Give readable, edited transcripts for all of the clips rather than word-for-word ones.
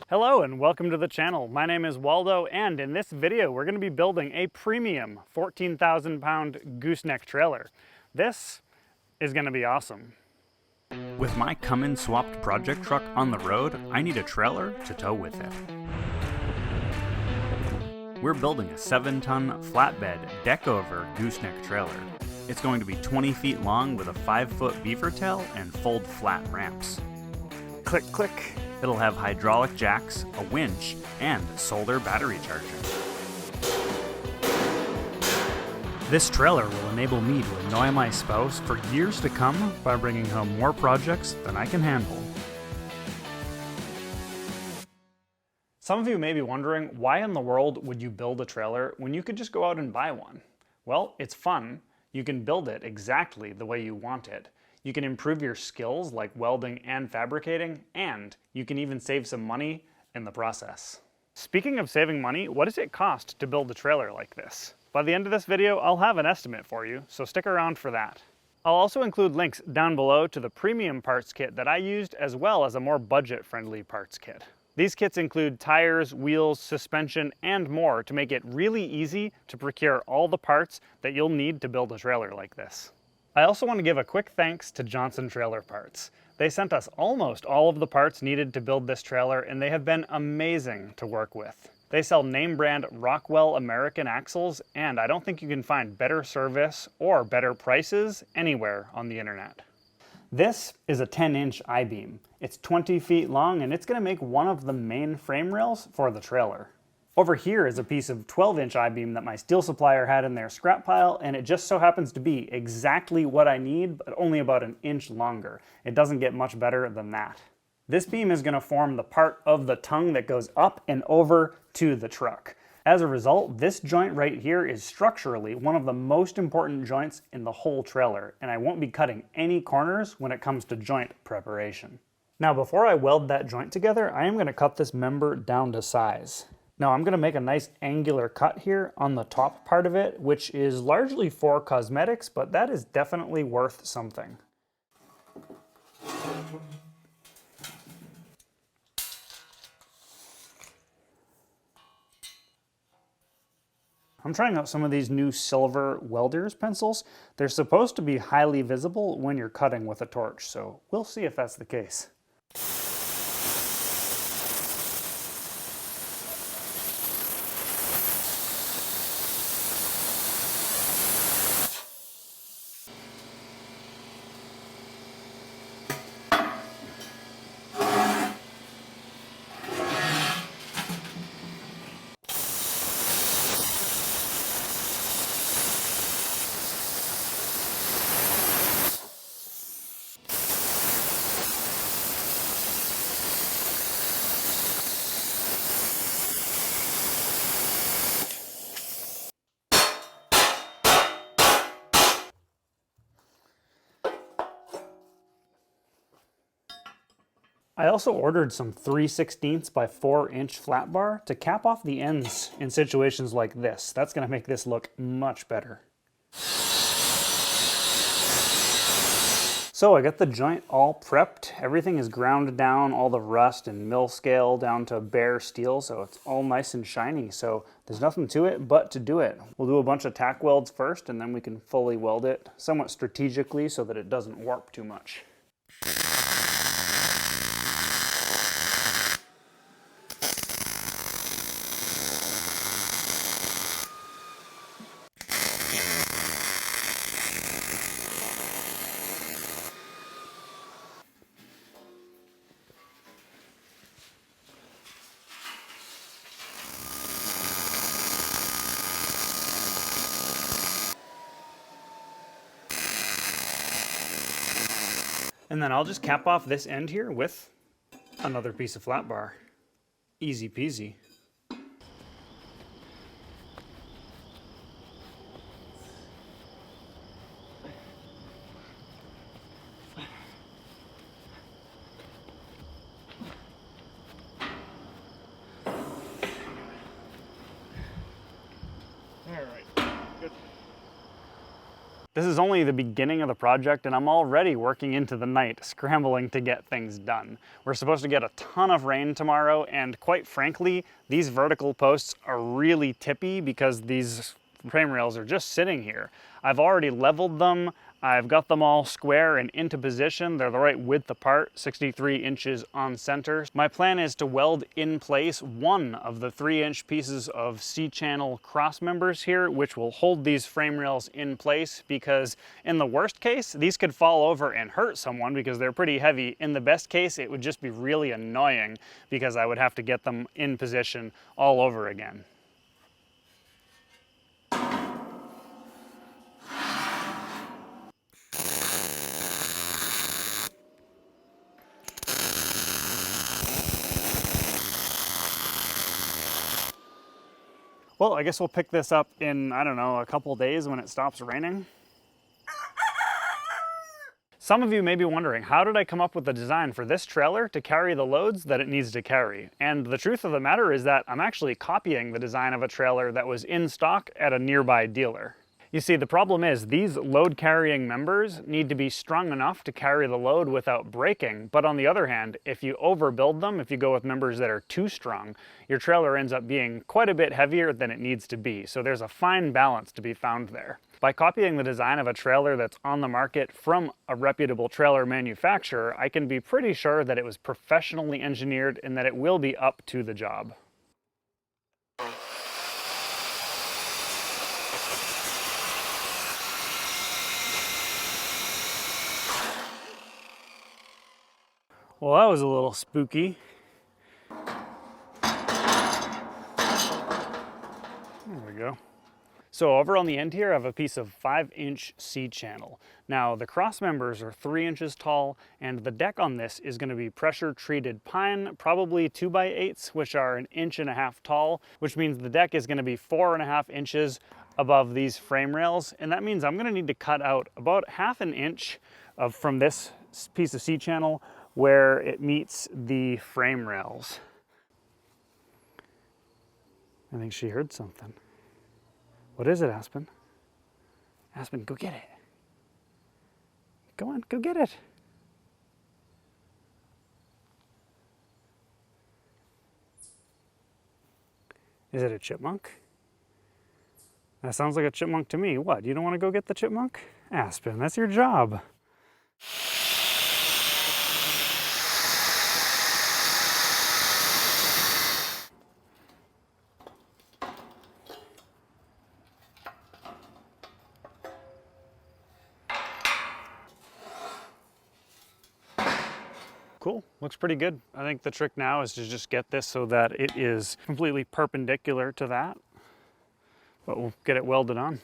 Hello and welcome to the channel. My name is Waldo, and in this video we're going to be building a premium 14,000 pound gooseneck trailer. This is going to be awesome. With my come-in swapped project truck on the road, I need a trailer to tow with it. We're building a 7-ton flatbed deck-over gooseneck trailer. It's going to be 20 feet long with a 5-foot beaver tail and fold flat ramps. Click, click. It'll have hydraulic jacks, a winch, and solar battery charging. This trailer will enable me to annoy my spouse for years to come by bringing home more projects than I can handle. Some of you may be wondering, why in the world would you build a trailer when you could just go out and buy one? Well, it's fun. You can build it exactly the way you want it. You can improve your skills like welding and fabricating, and you can even save some money in the process. Speaking of saving money, what does it cost to build a trailer like this? By the end of this video, I'll have an estimate for you, so stick around for that. I'll also include links down below to the premium parts kit that I used, as well as a more budget-friendly parts kit. These kits include tires, wheels, suspension, and more to make it really easy to procure all the parts that you'll need to build a trailer like this. I also want to give a quick thanks to Johnson Trailer Parts. They sent us almost all of the parts needed to build this trailer, and they have been amazing to work with. They sell name brand Rockwell American axles, and I don't think you can find better service or better prices anywhere on the internet. This is a 10-inch I-beam. It's 20 feet long, and it's going to make one of the main frame rails for the trailer. Over here is a piece of 12-inch I-beam that my steel supplier had in their scrap pile, and it just so happens to be exactly what I need, but only about an inch longer. It doesn't get much better than that. This beam is going to form the part of the tongue that goes up and over to the truck. As a result, this joint right here is structurally one of the most important joints in the whole trailer, and I won't be cutting any corners when it comes to joint preparation. Now, before I weld that joint together, I am going to cut this member down to size. Now I'm going to make a nice angular cut here on the top part of it, which is largely for cosmetics, but that is definitely worth something. I'm trying out some of these new silver welder's pencils. They're supposed to be highly visible when you're cutting with a torch, so we'll see if that's the case. I also ordered some 3/16 by 4-inch flat bar to cap off the ends in situations like this. That's going to make this look much better. So I got the joint all prepped. Everything is ground down, all the rust and mill scale down to bare steel, so it's all nice and shiny. So there's nothing to it but to do it. We'll do a bunch of tack welds first, and then we can fully weld it somewhat strategically so that it doesn't warp too much. And then I'll just cap off this end here with another piece of flat bar. Easy peasy. This is only the beginning of the project and I'm already working into the night, scrambling to get things done. We're supposed to get a ton of rain tomorrow, and quite frankly, these vertical posts are really tippy because these frame rails are just sitting here. I've already leveled them, I've got them all square and into position. They're the right width apart, 63 inches on center. My plan is to weld in place one of the 3-inch pieces of C-channel cross members here, which will hold these frame rails in place, because in the worst case, these could fall over and hurt someone because they're pretty heavy. In the best case, it would just be really annoying because I would have to get them in position all over again. Well, I guess we'll pick this up in, I don't know, a couple days when it stops raining. Some of you may be wondering, how did I come up with the design for this trailer to carry the loads that it needs to carry? And the truth of the matter is that I'm actually copying the design of a trailer that was in stock at a nearby dealer. You see, the problem is these load-carrying members need to be strong enough to carry the load without breaking, but on the other hand, if you overbuild them, if you go with members that are too strong, your trailer ends up being quite a bit heavier than it needs to be, so there's a fine balance to be found there. By copying the design of a trailer that's on the market from a reputable trailer manufacturer, I can be pretty sure that it was professionally engineered and that it will be up to the job. Well, that was a little spooky. There we go. So over on the end here, I have a piece of 5-inch C-channel. Now, the cross members are 3 inches tall, and the deck on this is going to be pressure-treated pine, probably 2x8s, which are 1.5 inches tall, which means the deck is going to be 4.5 inches above these frame rails, and that means I'm going to need to cut out about 1/2 inch from this piece of C-channel where it meets the frame rails. I think she heard something. What is it, Aspen? Aspen, go get it. Go on, go get it. Is it a chipmunk? That sounds like a chipmunk to me. What, you don't want to go get the chipmunk? Aspen, that's your job. Cool, looks pretty good. I think the trick now is to just get this so that it is completely perpendicular to that, but we'll get it welded on.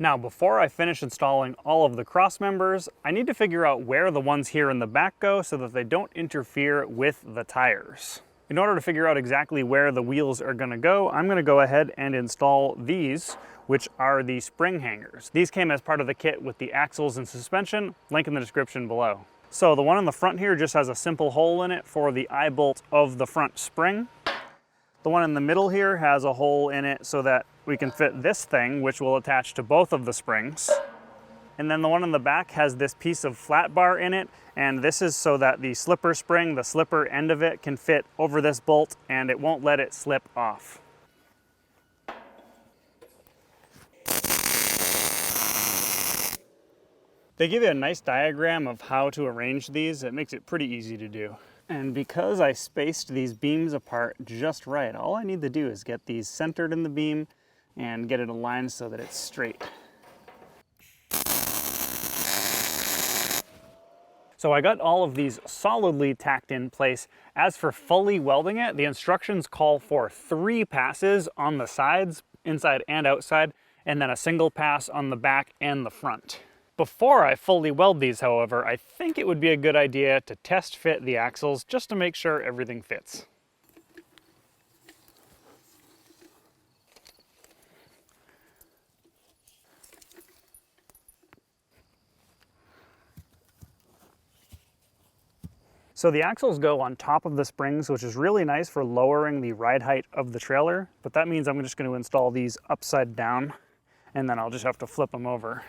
Now, before I finish installing all of the cross members, I need to figure out where the ones here in the back go so that they don't interfere with the tires. In order to figure out exactly where the wheels are going to go, I'm going to go ahead and install these, which are the spring hangers. These came as part of the kit with the axles and suspension, link in the description below. So the one in the front here just has a simple hole in it for the eye bolt of the front spring. The one in the middle here has a hole in it so that we can fit this thing, which will attach to both of the springs. And then the one in the back has this piece of flat bar in it, and this is so that the slipper spring, the slipper end of it, can fit over this bolt and it won't let it slip off. They give you a nice diagram of how to arrange these. It makes it pretty easy to do. And because I spaced these beams apart just right, all I need to do is get these centered in the beam and get it aligned so that it's straight. So I got all of these solidly tacked in place. As for fully welding it, the instructions call for 3 passes on the sides, inside and outside, and then a single pass on the back and the front. Before I fully weld these, however, I think it would be a good idea to test fit the axles just to make sure everything fits. So the axles go on top of the springs, which is really nice for lowering the ride height of the trailer, but that means I'm just going to install these upside down, and then I'll just have to flip them over.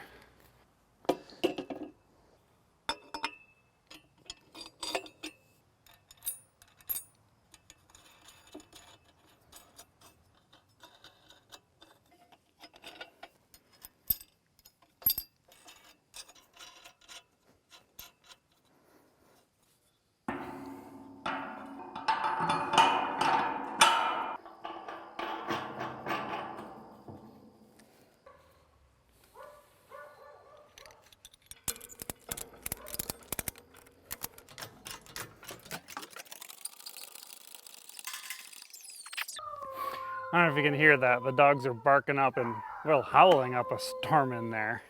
I don't know if you can hear that. The dogs are barking up and, well, howling up a storm in there.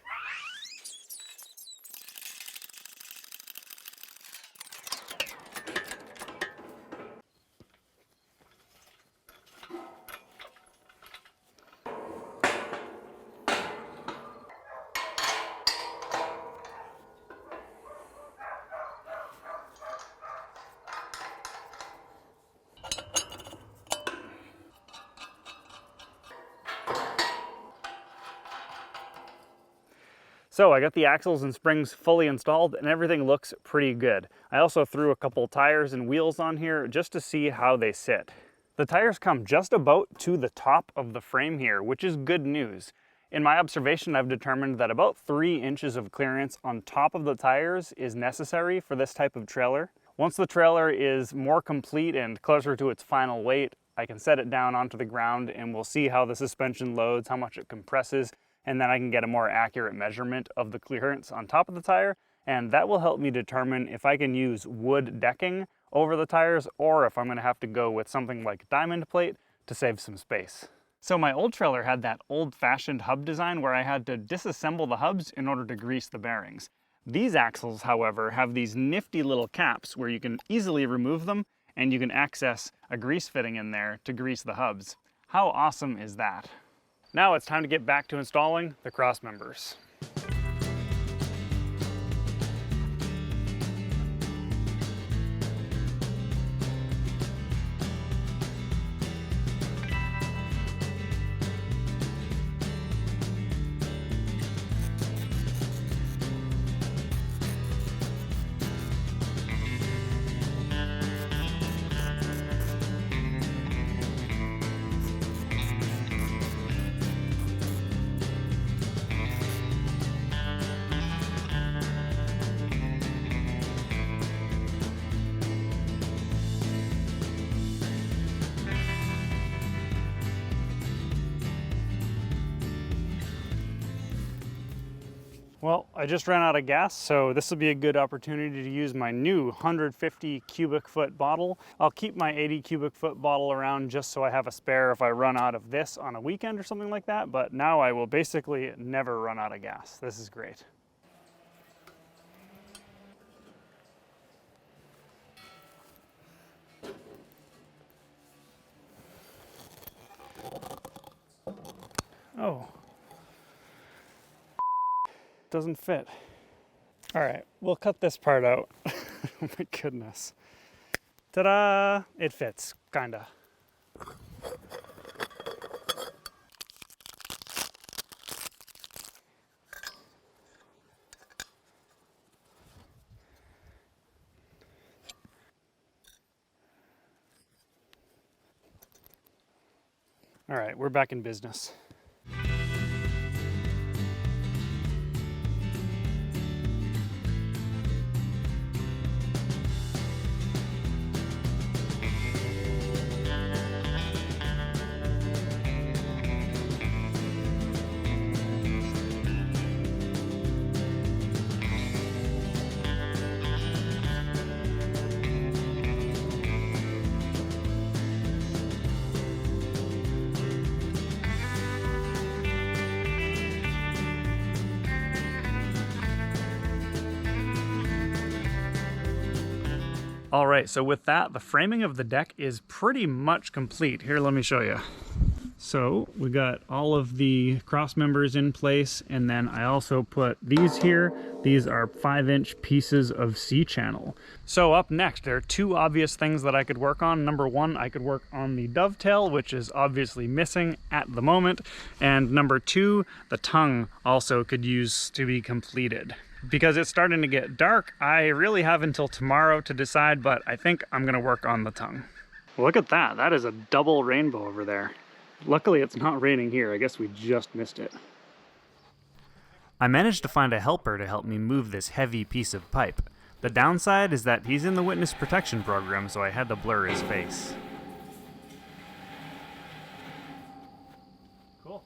So I got the axles and springs fully installed and everything looks pretty good. I also threw a couple tires and wheels on here just to see how they sit. The tires come just about to the top of the frame here, which is good news. In my observation, I've determined that about 3 inches of clearance on top of the tires is necessary for this type of trailer. Once the trailer is more complete and closer to its final weight, I can set it down onto the ground and we'll see how the suspension loads, how much it compresses, and then I can get a more accurate measurement of the clearance on top of the tire, and that will help me determine if I can use wood decking over the tires or if I'm going to have to go with something like diamond plate to save some space. So my old trailer had that old-fashioned hub design where I had to disassemble the hubs in order to grease the bearings. These axles, however, have these nifty little caps where you can easily remove them and you can access a grease fitting in there to grease the hubs. How awesome is that? Now it's time to get back to installing the cross members. Well, I just ran out of gas, so this will be a good opportunity to use my new 150 cubic foot bottle. I'll keep my 80 cubic foot bottle around just so I have a spare if I run out of this on a weekend or something like that, but now I will basically never run out of gas. This is great. Oh. Doesn't fit. All right, we'll cut this part out. Oh my goodness. Ta-da! It fits, kinda. All right, we're back in business. All right, so with that, the framing of the deck is pretty much complete. Here, let me show you. So we got all of the cross members in place, and then I also put these here. These are 5-inch pieces of C-channel. So up next, there are two obvious things that I could work on. Number one, I could work on the dovetail, which is obviously missing at the moment. And number two, the tongue also could use to be completed. Because it's starting to get dark, I really have until tomorrow to decide, but I think I'm gonna work on the tongue. Look at that, that is a double rainbow over there. Luckily it's not raining here, I guess we just missed it. I managed to find a helper to help me move this heavy piece of pipe. The downside is that he's in the witness protection program, so I had to blur his face. Cool.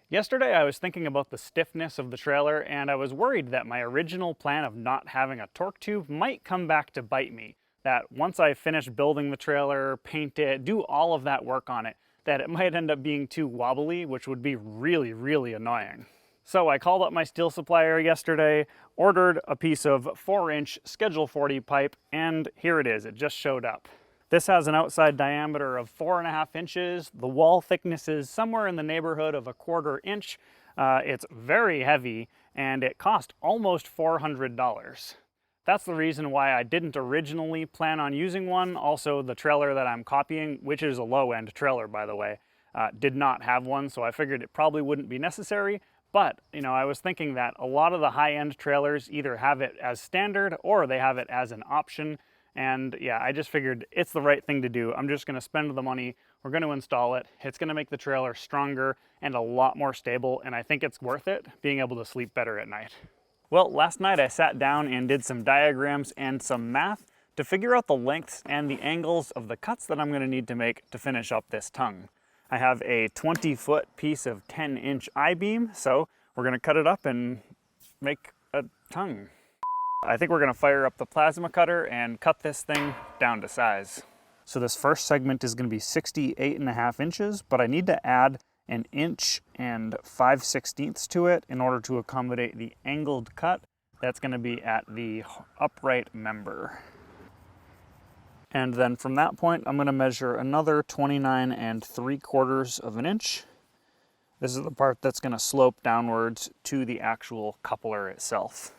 Yesterday I was thinking about the stiffness of the trailer, and I was worried that my original plan of not having a torque tube might come back to bite me. That once I finish building the trailer, paint it, do all of that work on it, that it might end up being too wobbly, which would be really, really annoying. So I called up my steel supplier yesterday, ordered a piece of 4-inch Schedule 40 pipe, and here it is, it just showed up. This has an outside diameter of 4.5 inches. The wall thickness is somewhere in the neighborhood of 1/4 inch. It's very heavy, and it cost almost $400. That's the reason why I didn't originally plan on using one. Also, the trailer that I'm copying, which is a low-end trailer by the way, did not have one, so I figured it probably wouldn't be necessary. But, you know, I was thinking that a lot of the high-end trailers either have it as standard or they have it as an option. And yeah, I just figured it's the right thing to do. I'm just gonna spend the money, we're gonna install it. It's gonna make the trailer stronger and a lot more stable, and I think it's worth it, being able to sleep better at night. Well, last night I sat down and did some diagrams and some math to figure out the lengths and the angles of the cuts that I'm gonna need to make to finish up this tongue. I have a 20-foot piece of 10-inch I-beam, so we're gonna cut it up and make a tongue. I think we're gonna fire up the plasma cutter and cut this thing down to size. So this first segment is gonna be 68.5 inches, but I need to add 1 inch and 5/16 to it in order to accommodate the angled cut that's going to be at the upright member. And then from that point, I'm going to measure another 29 3/4 of an inch. This is the part that's going to slope downwards to the actual coupler itself.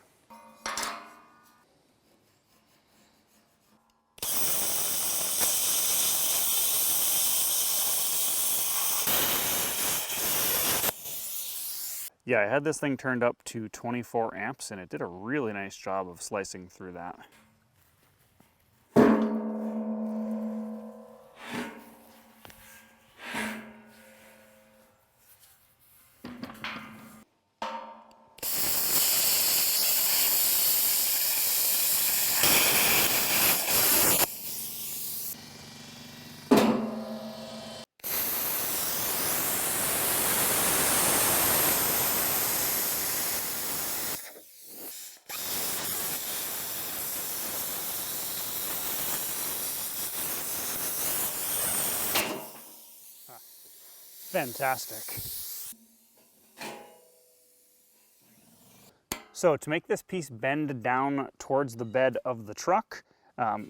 Yeah, I had this thing turned up to 24 amps and it did a really nice job of slicing through that. Fantastic. So to make this piece bend down towards the bed of the truck,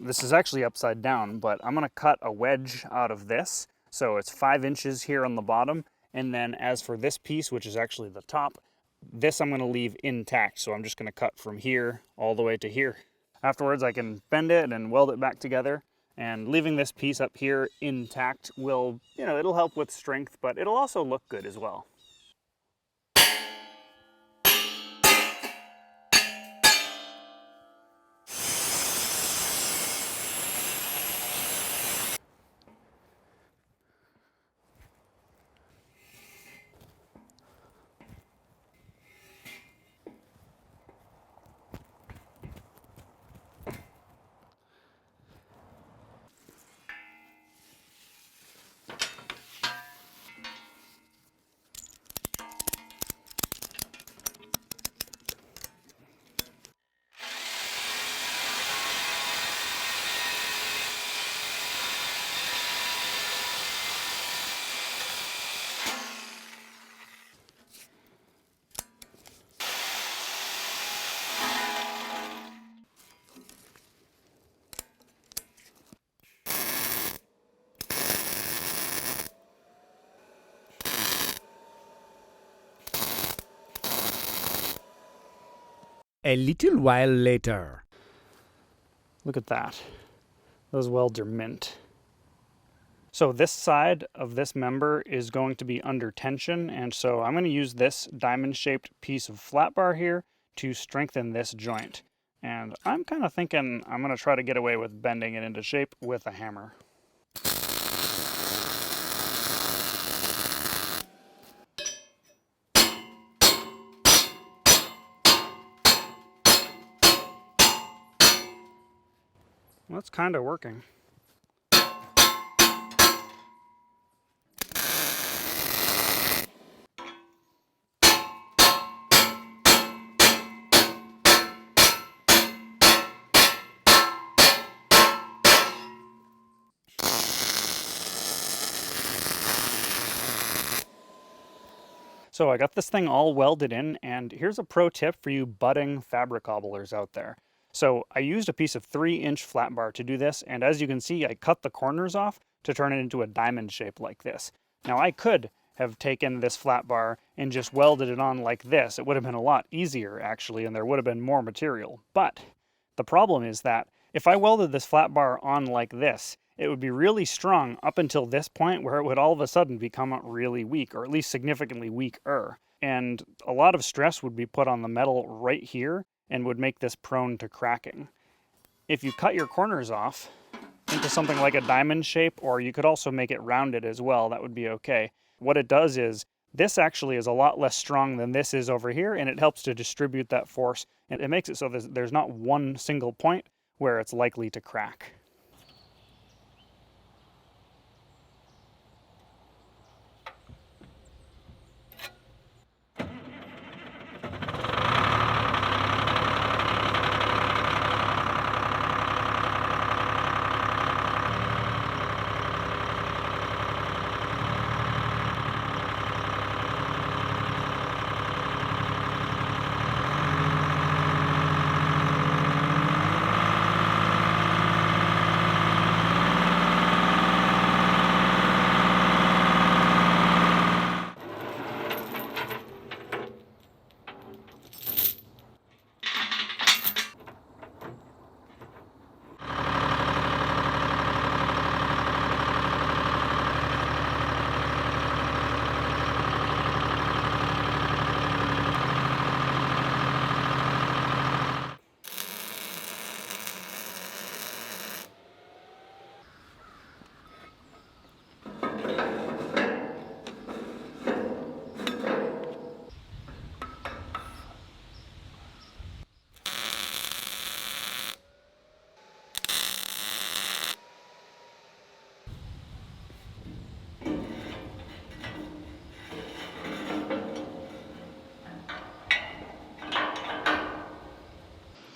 this is actually upside down, but I'm gonna cut a wedge out of this. So it's 5 inches here on the bottom. And then as for this piece, which is actually the top, this I'm gonna leave intact. So I'm just gonna cut from here all the way to here. Afterwards, I can bend it and weld it back together. And leaving this piece up here intact will, you know, it'll help with strength, but it'll also look good as well. A little while later. Look at that. Those welds are mint. So this side of this member is going to be under tension, and so I'm going to use this diamond-shaped piece of flat bar here to strengthen this joint. And I'm kind of thinking I'm going to try to get away with bending it into shape with a hammer. Well, that's kind of working. So I got this thing all welded in, and here's a pro tip for you budding fabric cobblers out there. So I used a piece of 3-inch flat bar to do this, and as you can see, I cut the corners off to turn it into a diamond shape like this. Now I could have taken this flat bar and just welded it on like this. It would have been a lot easier actually, and there would have been more material. But the problem is that if I welded this flat bar on like this, it would be really strong up until this point where it would all of a sudden become really weak, or at least significantly weaker. And a lot of stress would be put on the metal right here and would make this prone to cracking. If you cut your corners off into something like a diamond shape, or you could also make it rounded as well, that would be okay. What it does is, this actually is a lot less strong than this is over here, and it helps to distribute that force, and it makes it so there's not one single point where it's likely to crack.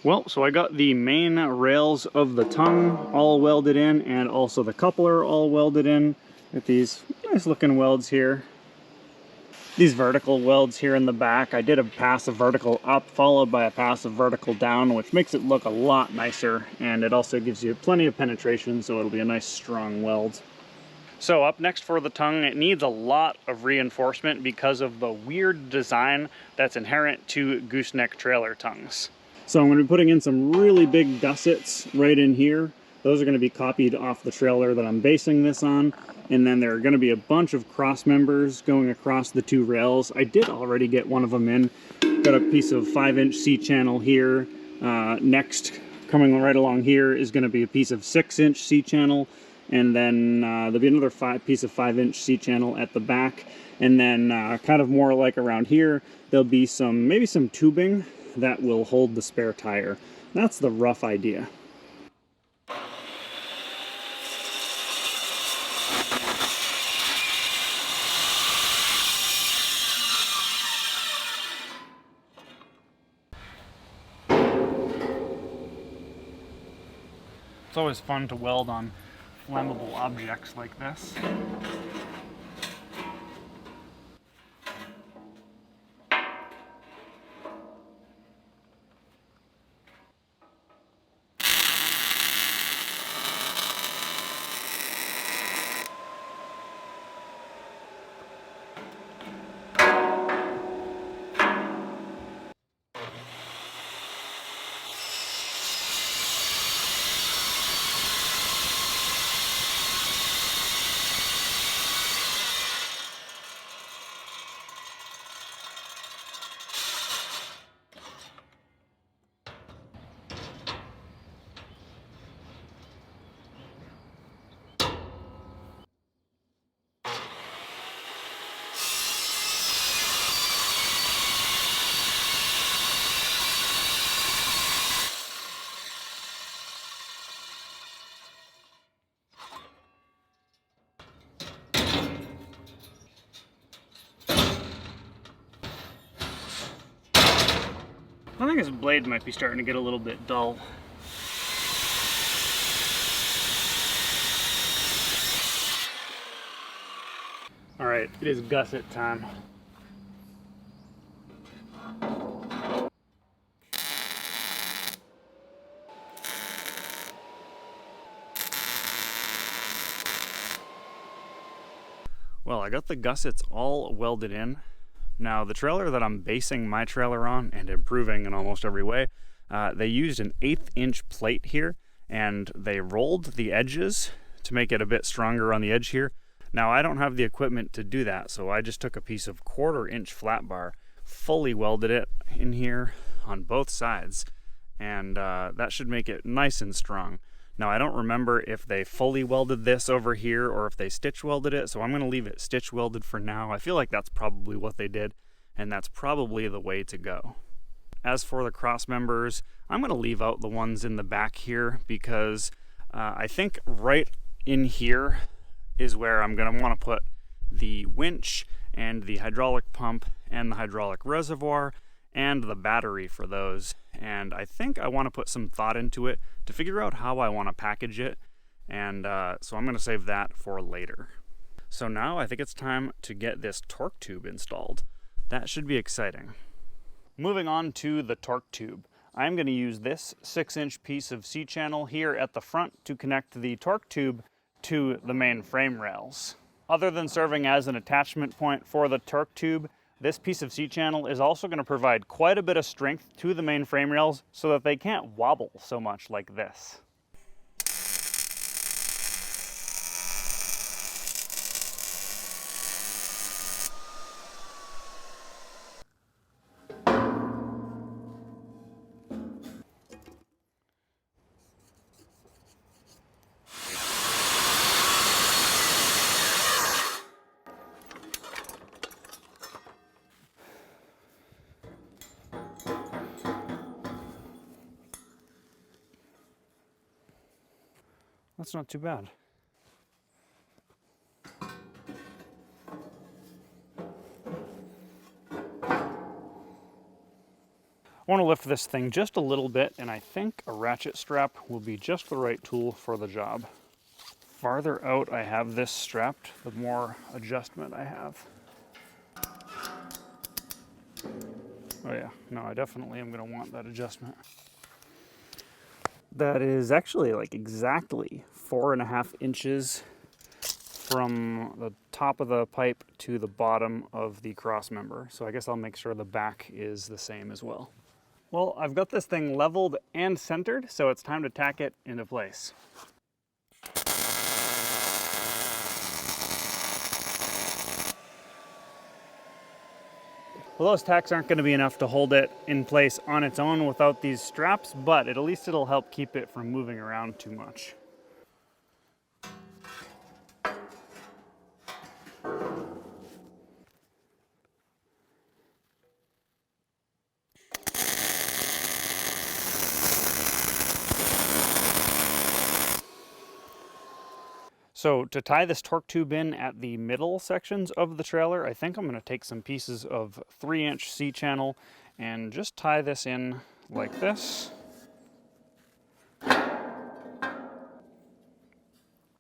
Well, so I got the main rails of the tongue all welded in, and also the coupler all welded in with these nice looking welds here. These vertical welds here in the back, I did a pass of vertical up followed by a pass of vertical down, which makes it look a lot nicer, and it also gives you plenty of penetration, so it'll be a nice strong weld. So up next for the tongue, it needs a lot of reinforcement because of the weird design that's inherent to gooseneck trailer tongues. So I'm going to be putting in some really big gussets right in here. Those are going to be copied off the trailer that I'm basing this on. And then there are going to be a bunch of cross members going across the two rails. I did already get one of them in. Got a piece of 5-inch C-channel here. Next, coming right along here, is going to be a piece of 6-inch C-channel. And then there'll be another piece of 5-inch C-channel at the back. And then kind of more like around here, there'll be maybe some tubing that will hold the spare tire. That's the rough idea. It's always fun to weld on flammable objects like this. think this blade might be starting to get a little bit dull. All right, it is gusset time. Well, I got the gussets all welded in. Now, the trailer that I'm basing my trailer on and improving in almost every way, they used an 1/8 inch plate here, and they rolled the edges to make it a bit stronger on the edge here. Now, I don't have the equipment to do that, so I just took a piece of 1/4 inch flat bar, fully welded it in here on both sides, and that should make it nice and strong. Now, I don't remember if they fully welded this over here or if they stitch welded it, so I'm going to leave it stitch welded for now. I feel like that's probably what they did, and that's probably the way to go. As for the cross members, I'm going to leave out the ones in the back here because I think right in here is where I'm going to want to put the winch and the hydraulic pump and the hydraulic reservoir and the battery for those. And I think I want to put some thought into it to figure out how I want to package it, and so I'm going to save that for later. So now I think it's time to get this torque tube installed. That should be exciting. Moving on to the torque tube. I'm going to use this 6-inch piece of C-channel here at the front to connect the torque tube to the main frame rails. Other than serving as an attachment point for the torque tube, this piece of C-channel is also going to provide quite a bit of strength to the main frame rails so that they can't wobble so much like this. That's not too bad. I want to lift this thing just a little bit, and I think a ratchet strap will be just the right tool for the job. Farther out I have this strapped, the more adjustment I have. Oh yeah, no, I definitely am going to want that adjustment. That is actually like exactly 4.5 inches from the top of the pipe to the bottom of the cross member. So I guess I'll make sure the back is the same as well. Well, I've got this thing leveled and centered, so it's time to tack it into place. Well, those tacks aren't going to be enough to hold it in place on its own without these straps, but at least it'll help keep it from moving around too much. So to tie this torque tube in at the middle sections of the trailer, I think I'm going to take some pieces of 3-inch C-channel and just tie this in like this.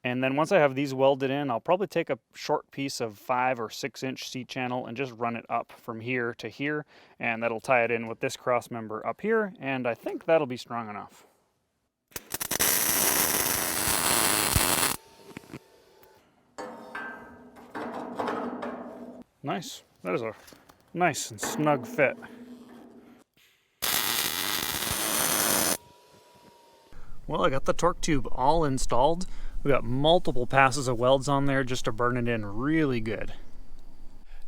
And then once I have these welded in, I'll probably take a short piece of 5 or 6-inch C-channel and just run it up from here to here, and that'll tie it in with this cross member up here, and I think that'll be strong enough. Nice. That is a nice and snug fit. Well, I got the torque tube all installed. We got multiple passes of welds on there just to burn it in really good.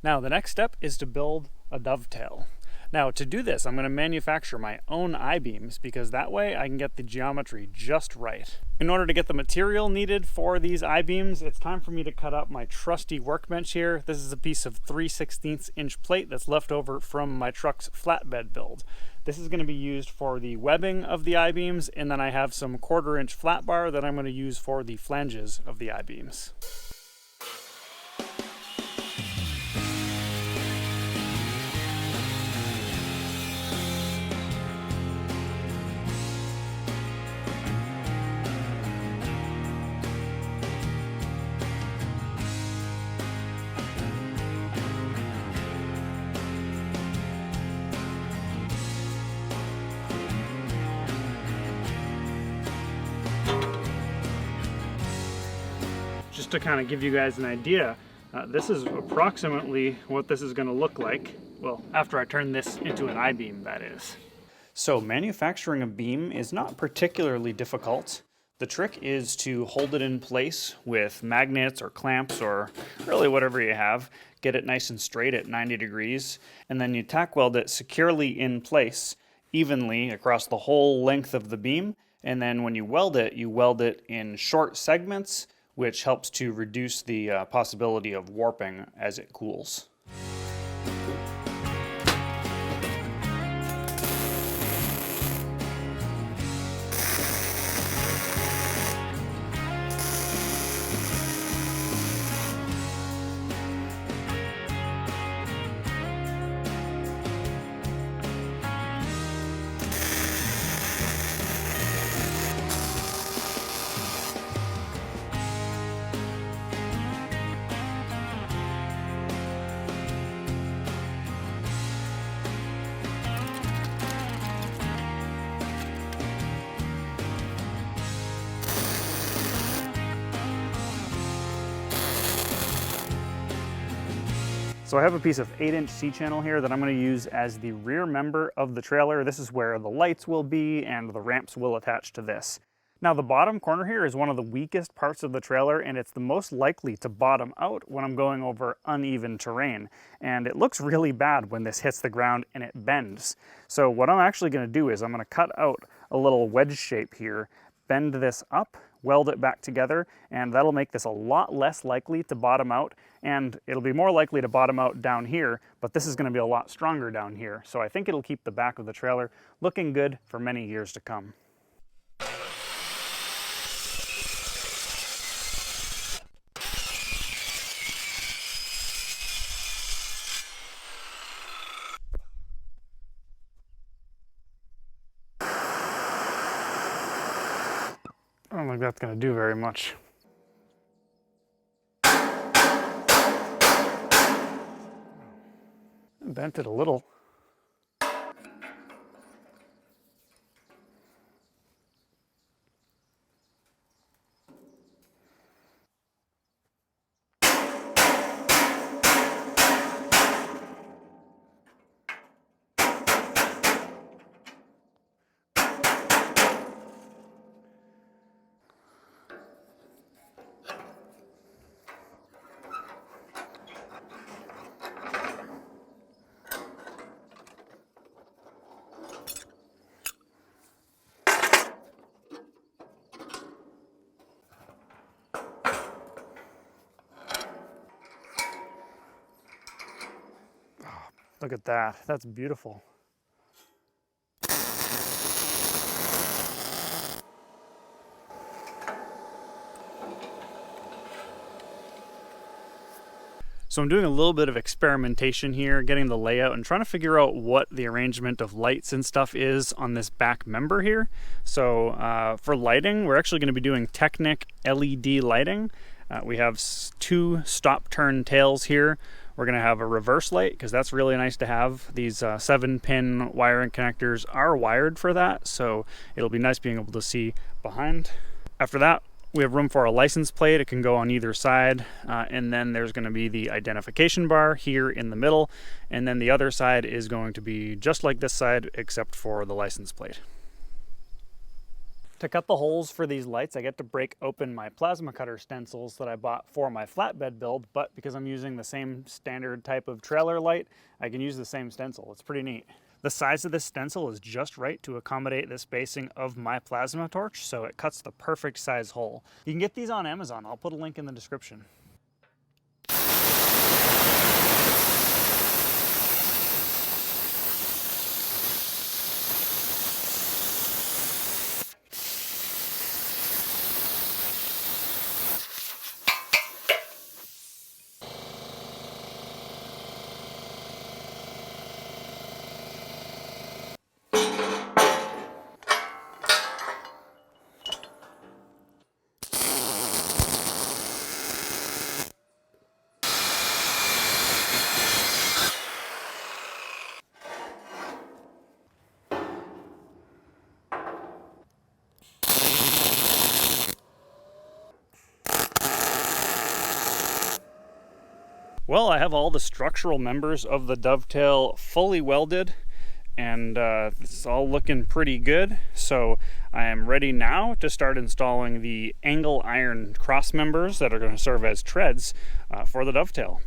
Now, the next step is to build a dovetail. Now, to do this, I'm going to manufacture my own I-beams because that way I can get the geometry just right. In order to get the material needed for these I-beams, it's time for me to cut up my trusty workbench here. This is a piece of 3/16 inch plate that's left over from my truck's flatbed build. This is going to be used for the webbing of the I-beams, and then I have some 1/4 inch flat bar that I'm going to use for the flanges of the I-beams. just to kind of give you guys an idea, this is approximately what this is going to look like. Well, after I turn this into an I-beam, that is. So manufacturing a beam is not particularly difficult. The trick is to hold it in place with magnets or clamps or really whatever you have. Get it nice and straight at 90 degrees, and then you tack weld it securely in place evenly across the whole length of the beam. And then when you weld it in short segments, which helps to reduce the possibility of warping as it cools. So I have a piece of 8-inch C-channel here that I'm going to use as the rear member of the trailer. This is where the lights will be and the ramps will attach to this. Now the bottom corner here is one of the weakest parts of the trailer, and it's the most likely to bottom out when I'm going over uneven terrain. And it looks really bad when this hits the ground and it bends. So what I'm actually going to do is I'm going to cut out a little wedge shape here, bend this up, weld it back together, and that'll make this a lot less likely to bottom out, and it'll be more likely to bottom out down here, but this is going to be a lot stronger down here. So I think it'll keep the back of the trailer looking good for many years to come. I don't think that's going to do very much. Bent it a little. Look at that, that's beautiful. So I'm doing a little bit of experimentation here, getting the layout and trying to figure out what the arrangement of lights and stuff is on this back member here. So for lighting, we're actually going to be doing Technic LED lighting. We have 2 stop turn tails here. We're going to have a reverse light because that's really nice to have. These 7-pin wiring connectors are wired for that, so it'll be nice being able to see behind. After that, we have room for a license plate. It can go on either side, and then there's going to be the identification bar here in the middle, and then the other side is going to be just like this side except for the license plate. To cut the holes for these lights, I get to break open my plasma cutter stencils that I bought for my flatbed build, but because I'm using the same standard type of trailer light, I can use the same stencil. It's pretty neat. The size of this stencil is just right to accommodate the spacing of my plasma torch, so it cuts the perfect size hole. You can get these on Amazon. I'll put a link in the description. Well, I have all the structural members of the Dovetail fully welded, and it's all looking pretty good. So I am ready now to start installing the angle iron cross members that are going to serve as treads for the Dovetail.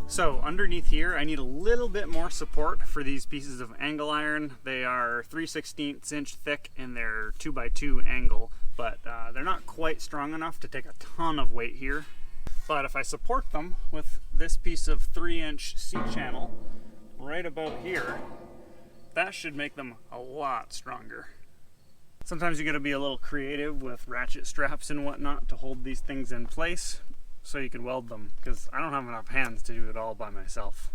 So underneath here, I need a little bit more support for these pieces of angle iron. They are 3/16 inch thick and they're 2x2 angle, but they're not quite strong enough to take a ton of weight here. But if I support them with this piece of 3-inch C-channel right about here, that should make them a lot stronger. Sometimes you gotta be a little creative with ratchet straps and whatnot to hold these things in place so you can weld them, because I don't have enough hands to do it all by myself.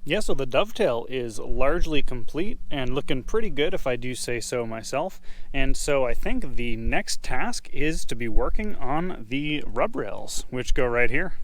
Yeah, so the Dovetail is largely complete and looking pretty good, if I do say so myself. And so I think the next task is to be working on the rub rails, which go right here.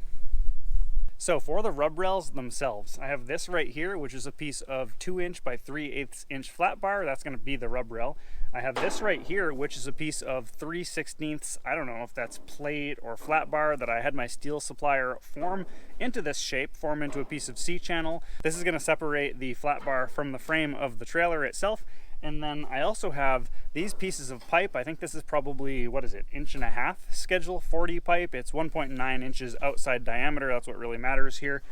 So for the rub rails themselves, I have this right here, which is a piece of 2-inch by 3/8 inch flat bar. That's going to be the rub rail. I have this right here, which is a piece of 3/16, I don't know if that's plate or flat bar, that I had my steel supplier form into this shape, form into a piece of C-channel. This is going to separate the flat bar from the frame of the trailer itself. And then I also have these pieces of pipe. I think this is probably, what is it, 1.5 inch schedule 40 pipe. It's 1.9 inches outside diameter. That's what really matters here.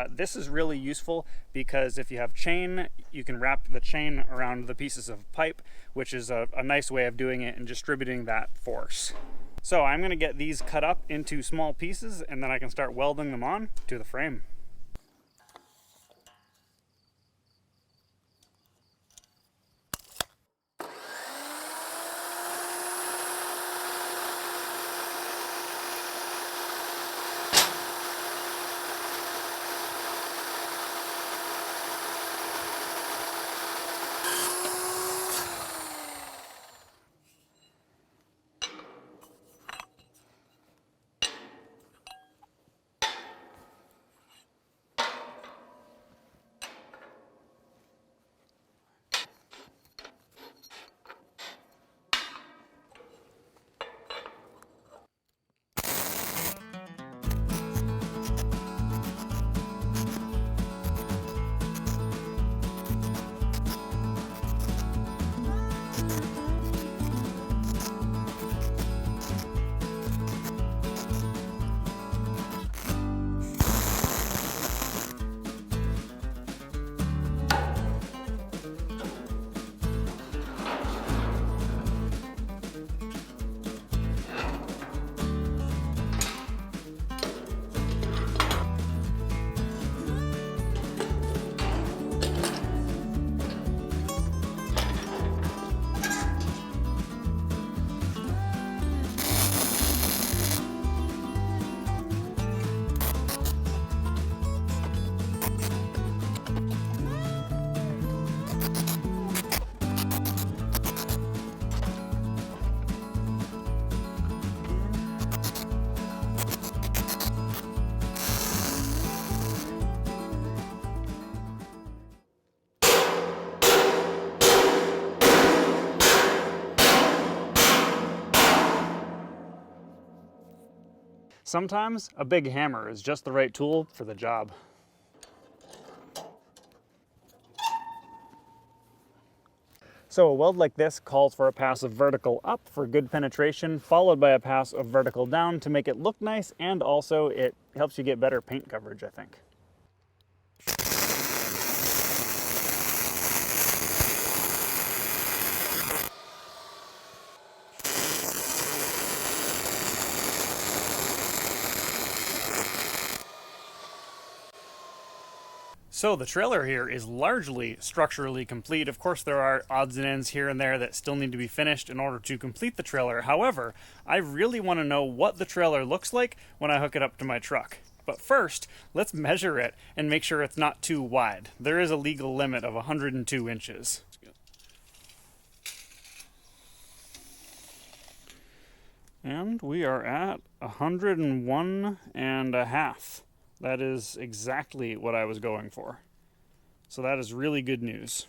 This is really useful because if you have chain, you can wrap the chain around the pieces of pipe, which is a nice way of doing it and distributing that force. So I'm going to get these cut up into small pieces and then I can start welding them on to the frame. Sometimes a big hammer is just the right tool for the job. So a weld like this calls for a pass of vertical up for good penetration, followed by a pass of vertical down to make it look nice, and also it helps you get better paint coverage, I think. So the trailer here is largely structurally complete. Of course, there are odds and ends here and there that still need to be finished in order to complete the trailer. However, I really want to know what the trailer looks like when I hook it up to my truck. But first, let's measure it and make sure it's not too wide. There is a legal limit of 102 inches. And we are at 101 and a half. That is exactly what I was going for. So that is really good news.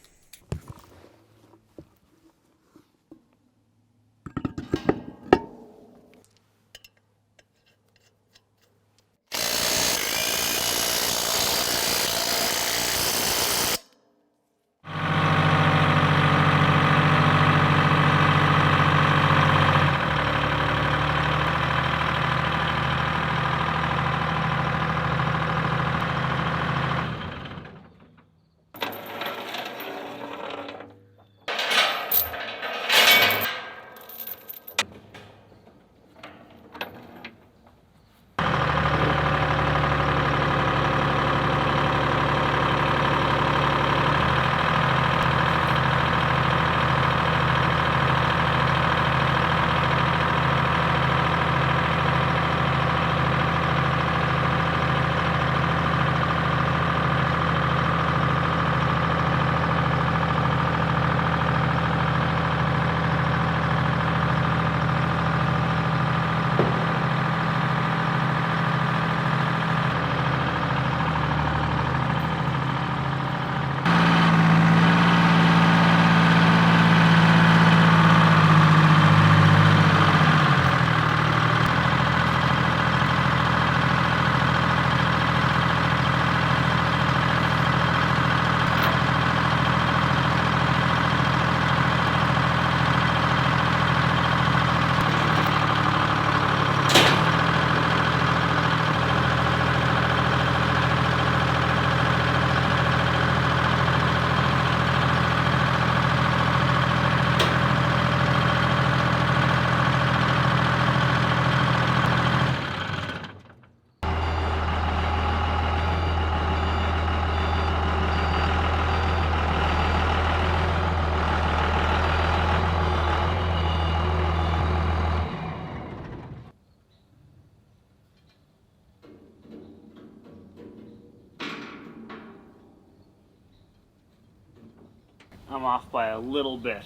I'm off by a little bit.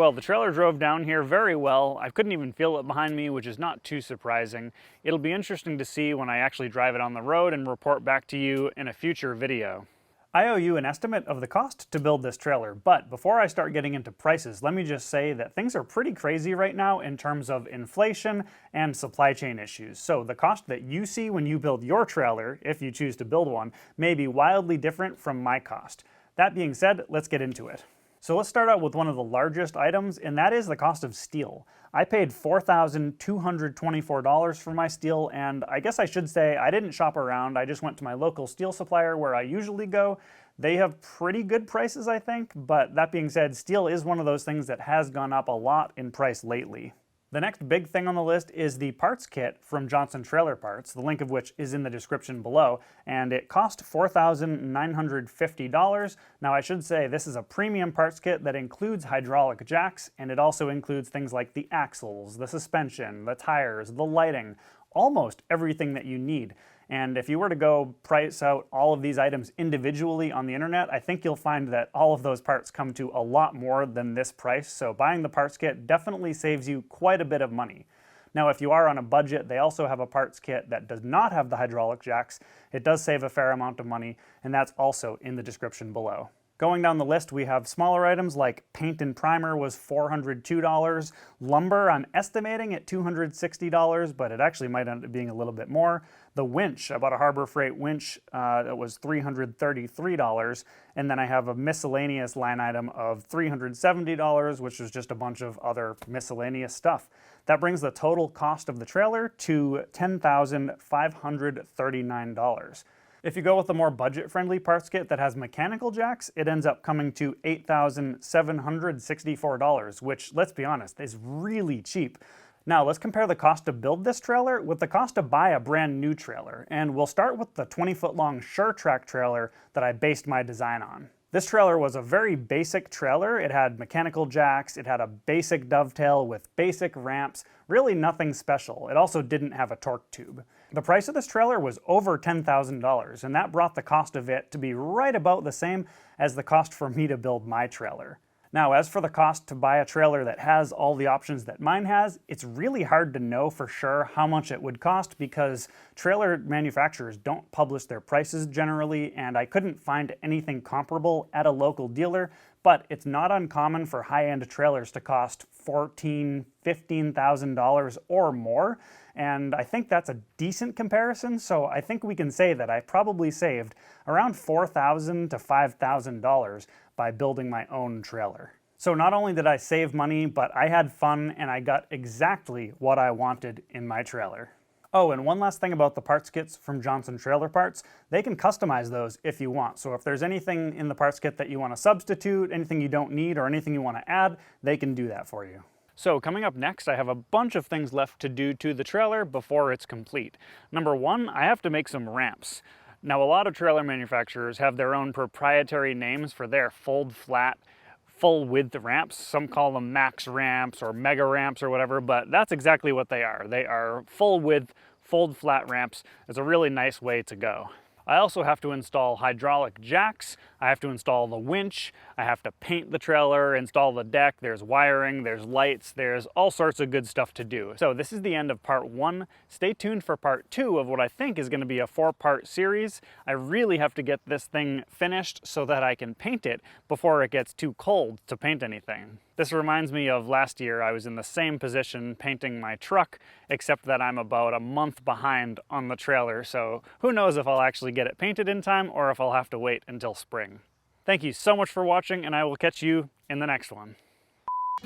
Well, the trailer drove down here very well. I couldn't even feel it behind me, which is not too surprising. It'll be interesting to see when I actually drive it on the road and report back to you in a future video. I owe you an estimate of the cost to build this trailer, but before I start getting into prices, let me just say that things are pretty crazy right now in terms of inflation and supply chain issues. So the cost that you see when you build your trailer, if you choose to build one, may be wildly different from my cost. That being said, let's get into it. So let's start out with one of the largest items, and that is the cost of steel. I paid $4,224 for my steel, and I guess I should say I didn't shop around. I just went to my local steel supplier where I usually go. They have pretty good prices, I think, but that being said, steel is one of those things that has gone up a lot in price lately. The next big thing on the list is the parts kit from Johnson Trailer Parts, the link of which is in the description below, and it cost $4,950. Now I should say this is a premium parts kit that includes hydraulic jacks, and it also includes things like the axles, the suspension, the tires, the lighting, almost everything that you need. And if you were to go price out all of these items individually on the internet, I think you'll find that all of those parts come to a lot more than this price. So buying the parts kit definitely saves you quite a bit of money. Now, if you are on a budget, they also have a parts kit that does not have the hydraulic jacks. It does save a fair amount of money, and that's also in the description below. Going down the list, we have smaller items like paint and primer was $402. Lumber, I'm estimating at $260, but it actually might end up being a little bit more. The winch, I bought a Harbor Freight winch that was $333. And then I have a miscellaneous line item of $370, which is just a bunch of other miscellaneous stuff. That brings the total cost of the trailer to $10,539. If you go with a more budget-friendly parts kit that has mechanical jacks, it ends up coming to $8,764, which, let's be honest, is really cheap. Now, let's compare the cost to build this trailer with the cost to buy a brand new trailer, and we'll start with the 20-foot-long SureTrack trailer that I based my design on. This trailer was a very basic trailer. It had mechanical jacks, it had a basic dovetail with basic ramps, really nothing special. It also didn't have a torque tube. The price of this trailer was over $10,000, and that brought the cost of it to be right about the same as the cost for me to build my trailer. Now, as for the cost to buy a trailer that has all the options that mine has, it's really hard to know for sure how much it would cost because trailer manufacturers don't publish their prices generally, and I couldn't find anything comparable at a local dealer, but it's not uncommon for high-end trailers to cost $14,000, $15,000 or more, and I think that's a decent comparison, so I think we can say that I probably saved around $4,000 to $5,000 by building my own trailer. So not only did I save money, but I had fun and I got exactly what I wanted in my trailer. Oh, and one last thing about the parts kits from Johnson Trailer Parts, they can customize those if you want. So if there's anything in the parts kit that you want to substitute, anything you don't need, or anything you want to add, they can do that for you. So coming up next, I have a bunch of things left to do to the trailer before it's complete. Number one, I have to make some ramps. Now, a lot of trailer manufacturers have their own proprietary names for their fold flat, full width ramps. Some call them max ramps or mega ramps or whatever, but that's exactly what they are. They are full width, fold flat ramps. It's a really nice way to go. I also have to install hydraulic jacks, I have to install the winch, I have to paint the trailer, install the deck, there's wiring, there's lights, there's all sorts of good stuff to do. So this is the end of part 1. Stay tuned for part 2 of what I think is going to be a 4-part series. I really have to get this thing finished so that I can paint it before it gets too cold to paint anything. This reminds me of last year. I was in the same position painting my truck, except that I'm about a month behind on the trailer, so who knows if I'll actually get it painted in time or if I'll have to wait until spring. Thank you so much for watching, and I will catch you in the next one.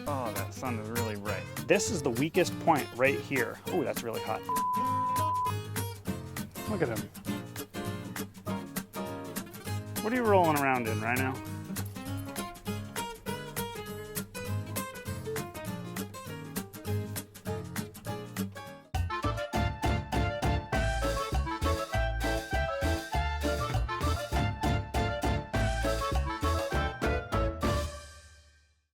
Oh, that sun is really bright. This is the weakest point right here. Oh, that's really hot. Look at him. What are you rolling around in right now?